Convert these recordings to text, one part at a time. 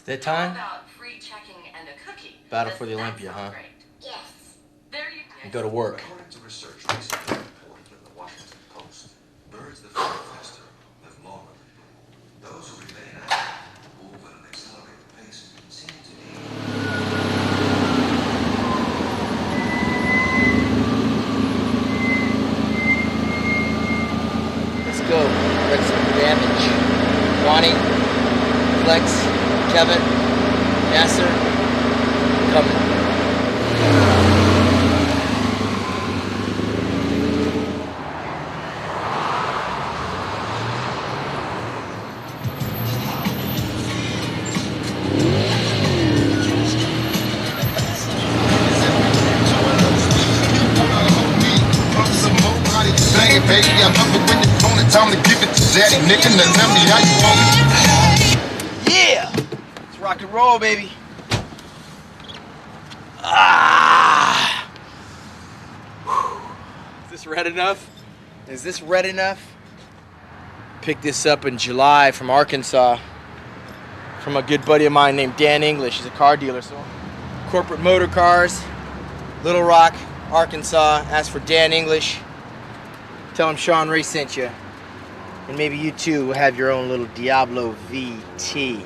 That time? About free checking and a cookie. Battle for the Olympia, huh? Great. Yes. There you go. Go to work. According to research recently reported in the Washington Post, birds that fly faster live longer. Those who remain active, move at an accelerated pace, seem to be. Let's go. Wreck some damage. Ronnie, Flex, Kevin, Nasser, coming. Baby, I love it when it's on the time to give it to daddy, nigga. Now tell me how you want it. Yeah! Let's rock and roll, baby. Ah! Is this red enough? Is this red enough? Picked this up in July from Arkansas from a good buddy of mine named Dan English. He's a car dealer. So, Corporate Motor Cars, Little Rock, Arkansas. Ask for Dan English. Tell him Shawn Ray sent you. And maybe you too will have your own little Diablo VT.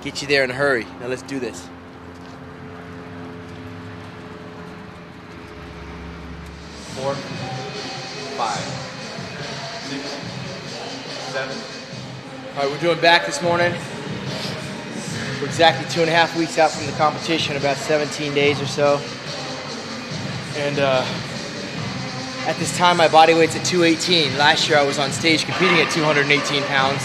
Get you there in a hurry. Now let's do this. Four, 5, 6, 7. All right, we're doing back this morning. We're exactly 2.5 weeks out from the competition, about 17 days or so. And at this time, my body weight's at 218. Last year, I was on stage competing at 218 pounds.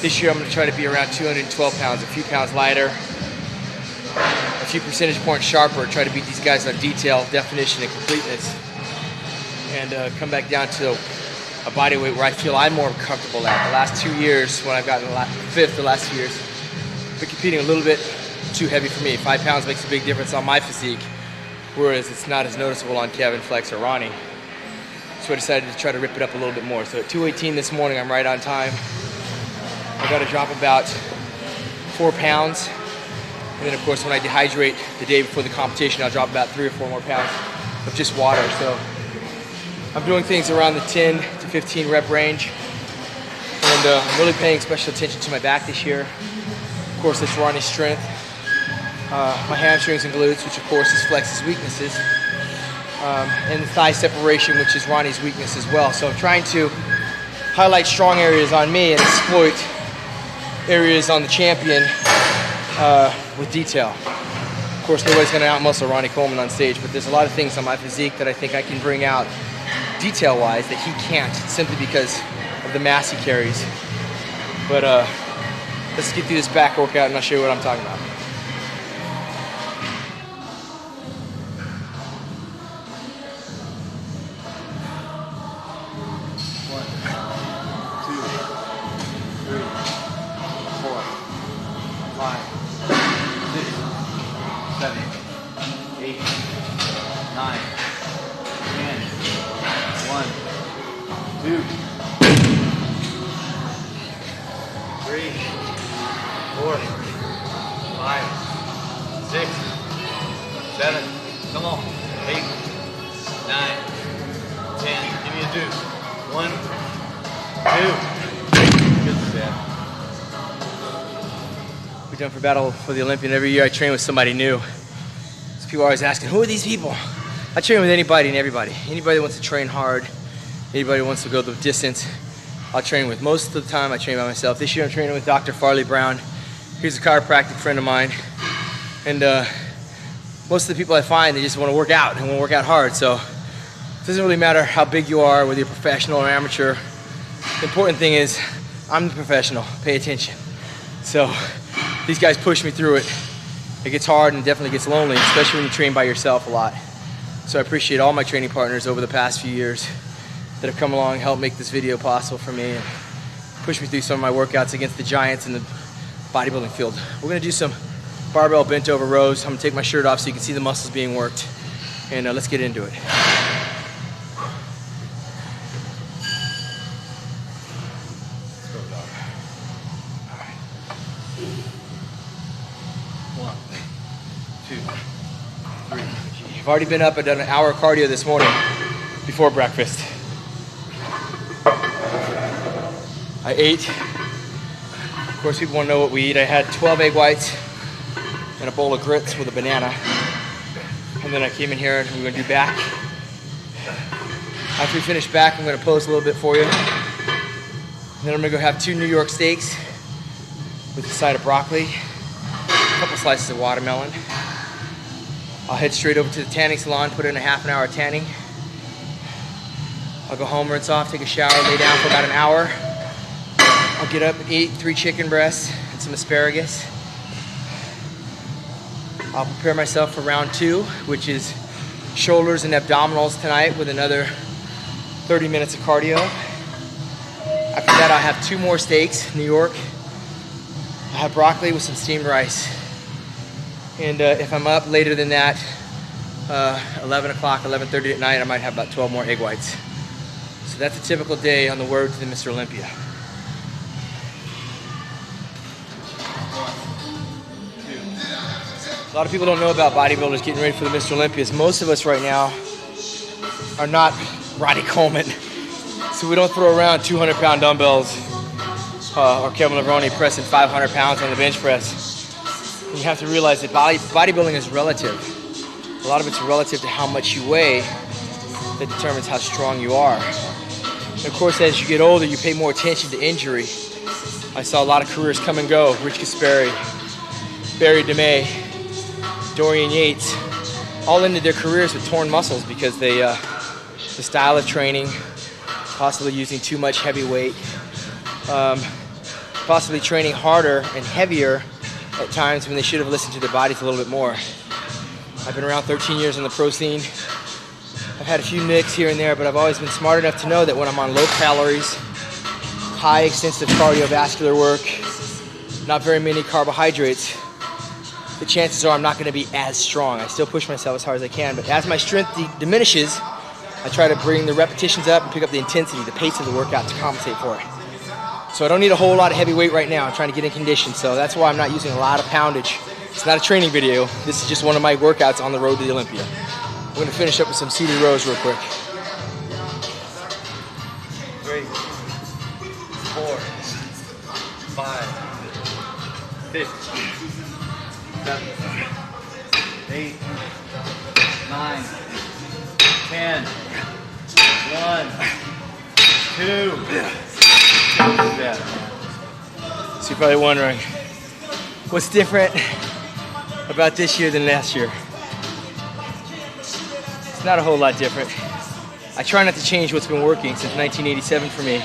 This year, I'm gonna try to be around 212 pounds, a few pounds lighter, a few percentage points sharper, try to beat these guys on detail, definition, and completeness, and come back down to a body weight where I feel I'm more comfortable at. The last 2 years, when I've gotten fifth the last 2 years, I've been competing a little bit too heavy for me. 5 pounds makes a big difference on my physique, whereas it's not as noticeable on Kevin, Flex, or Ronnie. So I decided to try to rip it up a little bit more. So at 218 this morning, I'm right on time. I got to drop about 4 pounds. And then of course, when I dehydrate the day before the competition, I'll drop about 3 or 4 more pounds of just water. So I'm doing things around the 10 to 15 rep range. And I'm really paying special attention to my back this year. Of course, it's Ronnie's strength. My hamstrings and glutes, which of course is Flex's weaknesses, and the thigh separation, which is Ronnie's weakness as well. So I'm trying to highlight strong areas on me and exploit areas on the champion with detail. Of course, nobody's going to out-muscle Ronnie Coleman on stage, but there's a lot of things on my physique that I think I can bring out detail-wise that he can't, simply because of the mass he carries. But let's get through this back workout and I'll show you what I'm talking about. We're done for Battle for the Olympia, and every year I train with somebody new. So people are always asking, who are these people? I train with anybody and everybody. Anybody that wants to train hard, anybody who wants to go the distance, I'll train with. Most of the time I train by myself. This year I'm training with Dr. Farley Brown. He's a chiropractic friend of mine. And most of the people I find, they just want to work out and want to work out hard. So it doesn't really matter how big you are, whether you're professional or amateur. The important thing is I'm the professional. Pay attention. So these guys push me through it. It gets hard and definitely gets lonely, especially when you train by yourself a lot. So I appreciate all my training partners over the past few years that have come along and helped make this video possible for me and push me through some of my workouts against the giants in the bodybuilding field. We're gonna do some barbell bent over rows. I'm gonna take my shirt off so you can see the muscles being worked. And let's get into it. Let's go, dog. All right. 2, 3. I've already been up. I've done an hour of cardio this morning before breakfast. I ate. Of course, people want to know what we eat. I had 12 egg whites and a bowl of grits with a banana. And then I came in here and we're going to do back. After we finish back, I'm going to pose a little bit for you. And then I'm going to go have 2 New York steaks with a side of broccoli, a couple slices of watermelon. I'll head straight over to the tanning salon, put in a half an hour of tanning. I'll go home, rinse off, take a shower, lay down for about an hour. I'll get up and eat 3 chicken breasts and some asparagus. I'll prepare myself for round 2, which is shoulders and abdominals tonight with another 30 minutes of cardio. After that, I'll have 2 more steaks, New York. I'll have broccoli with some steamed rice. And if I'm up later than that, 11 o'clock, 11:30 at night, I might have about 12 more egg whites. So that's a typical day on the road to the Mr. Olympia. A lot of people don't know about bodybuilders getting ready for the Mr. Olympias. Most of us right now are not Ronnie Coleman. So we don't throw around 200-pound dumbbells or Kevin Levrone pressing 500 pounds on the bench press. And you have to realize that bodybuilding is relative. A lot of it's relative to how much you weigh that determines how strong you are. And of course, as you get older, you pay more attention to injury. I saw a lot of careers come and go. Rich Gasperi, Barry DeMay, Dorian Yates, all ended their careers with torn muscles because they, the style of training, possibly using too much heavy weight, possibly training harder and heavier at times when they should have listened to their bodies a little bit more. I've been around 13 years in the pro scene. I've had a few nicks here and there, but I've always been smart enough to know that when I'm on low calories, high extensive cardiovascular work, not very many carbohydrates, the chances are I'm not going to be as strong. I still push myself as hard as I can, but as my strength diminishes, I try to bring the repetitions up and pick up the intensity, the pace of the workout to compensate for it. So I don't need a whole lot of heavy weight right now. I'm trying to get in condition, so that's why I'm not using a lot of poundage. It's not a training video. This is just one of my workouts on the road to the Olympia. I'm going to finish up with some seated rows real quick. 3, 4, 5, 6, 7, 8, 9, 10, 1, 2. So you're probably wondering, what's different about this year than last year? It's not a whole lot different. I try not to change what's been working since 1987 for me,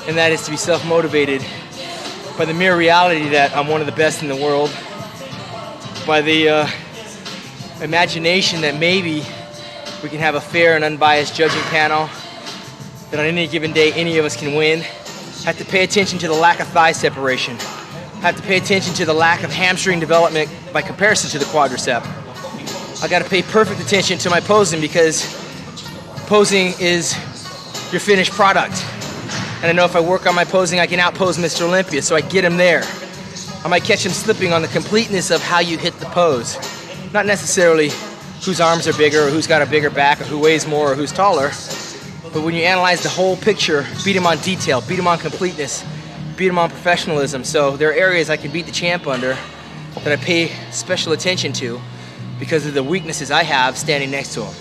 and that is to be self-motivated by the mere reality that I'm one of the best in the world, by the imagination that maybe we can have a fair and unbiased judging panel, that on any given day any of us can win. Have to pay attention to the lack of thigh separation. Have to pay attention to the lack of hamstring development by comparison to the quadricep. I got to pay perfect attention to my posing because posing is your finished product. And I know if I work on my posing, I can outpose Mr. Olympia, so I get him there. I might catch him slipping on the completeness of how you hit the pose. Not necessarily whose arms are bigger or who's got a bigger back or who weighs more or who's taller. But when you analyze the whole picture, beat him on detail, beat him on completeness, beat him on professionalism. So there are areas I can beat the champ under that I pay special attention to because of the weaknesses I have standing next to him.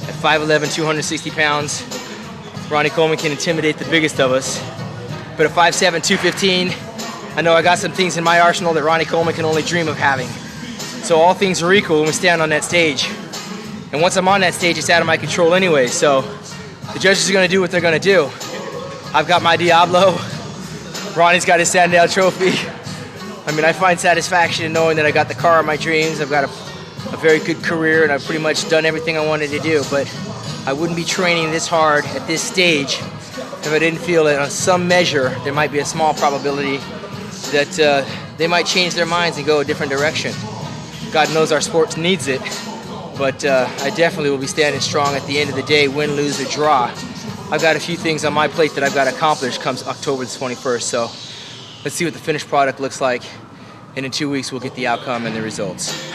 At 5'11", 260 pounds, Ronnie Coleman can intimidate the biggest of us. But at 5'7", 215, I know I got some things in my arsenal that Ronnie Coleman can only dream of having. So all things are equal when we stand on that stage. And once I'm on that stage, it's out of my control anyway. So the judges are going to do what they're going to do. I've got my Diablo. Ronnie's got his Sandow trophy. I mean, I find satisfaction in knowing that I got the car of my dreams. I've got a very good career, and I've pretty much done everything I wanted to do. But I wouldn't be training this hard at this stage if I didn't feel that on some measure there might be a small probability that they might change their minds and go a different direction. God knows our sport needs it. But I definitely will be standing strong at the end of the day, win, lose, or draw. I've got a few things on my plate that I've got to accomplish comes October the 21st. So let's see what the finished product looks like. And in 2 weeks, we'll get the outcome and the results.